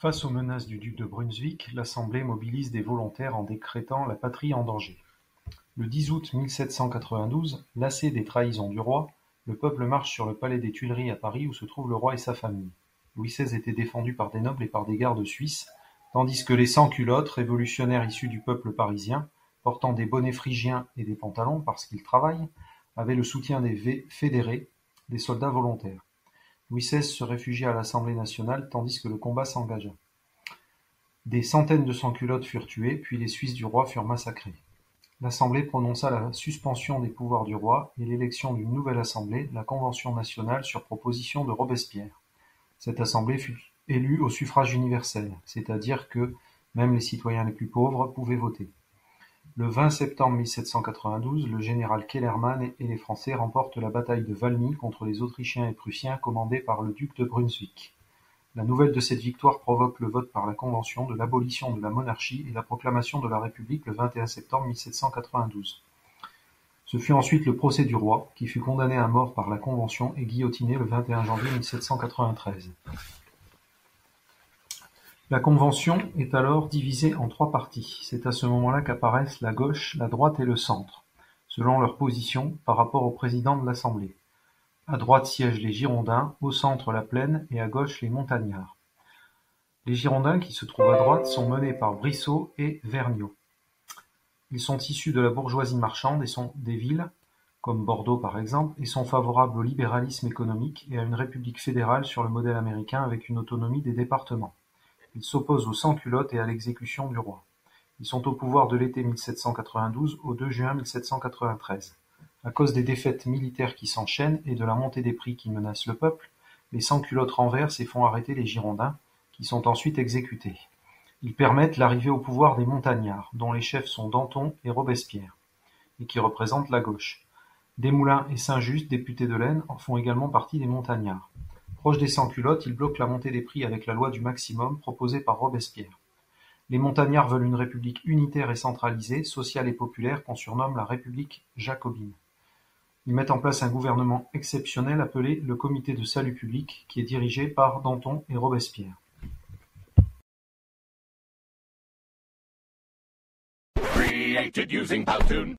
Face aux menaces du duc de Brunswick, l'Assemblée mobilise des volontaires en décrétant la patrie en danger. Le 10 août 1792, lassé des trahisons du roi, le peuple marche sur le palais des Tuileries à Paris où se trouve le roi et sa famille. Louis XVI était défendu par des nobles et par des gardes suisses, tandis que les sans-culottes, révolutionnaires issus du peuple parisien, portant des bonnets phrygiens et des pantalons parce qu'ils travaillent, avaient le soutien des fédérés, des soldats volontaires. Louis XVI se réfugia à l'Assemblée nationale tandis que le combat s'engagea. Des centaines de sans-culottes furent tués, puis les Suisses du roi furent massacrés. L'Assemblée prononça la suspension des pouvoirs du roi et l'élection d'une nouvelle Assemblée, la Convention nationale, sur proposition de Robespierre. Cette Assemblée fut élue au suffrage universel, c'est-à-dire que même les citoyens les plus pauvres pouvaient voter. Le 20 septembre 1792, le général Kellermann et les Français remportent la bataille de Valmy contre les Autrichiens et Prussiens commandés par le duc de Brunswick. La nouvelle de cette victoire provoque le vote par la Convention de l'abolition de la monarchie et la proclamation de la République le 21 septembre 1792. Ce fut ensuite le procès du roi, qui fut condamné à mort par la Convention et guillotiné le 21 janvier 1793. La Convention est alors divisée en 3 parties. C'est à ce moment-là qu'apparaissent la gauche, la droite et le centre, selon leur position par rapport au président de l'Assemblée. À droite siègent les Girondins, au centre la Plaine et à gauche les Montagnards. Les Girondins, qui se trouvent à droite, sont menés par Brissot et Vergniaud. Ils sont issus de la bourgeoisie marchande et sont des villes, comme Bordeaux par exemple, et sont favorables au libéralisme économique et à une république fédérale sur le modèle américain avec une autonomie des départements. Ils s'opposent aux sans-culottes et à l'exécution du roi. Ils sont au pouvoir de l'été 1792 au 2 juin 1793. À cause des défaites militaires qui s'enchaînent et de la montée des prix qui menacent le peuple, les sans-culottes renversent et font arrêter les Girondins, qui sont ensuite exécutés. Ils permettent l'arrivée au pouvoir des Montagnards, dont les chefs sont Danton et Robespierre, et qui représentent la gauche. Desmoulins et Saint-Just, députés de l'Aisne, font également partie des Montagnards. Proches des sans-culottes, ils bloquent la montée des prix avec la loi du maximum proposée par Robespierre. Les Montagnards veulent une république unitaire et centralisée, sociale et populaire qu'on surnomme la République jacobine. Ils mettent en place un gouvernement exceptionnel appelé le Comité de salut public, qui est dirigé par Danton et Robespierre. Created using Powtoon.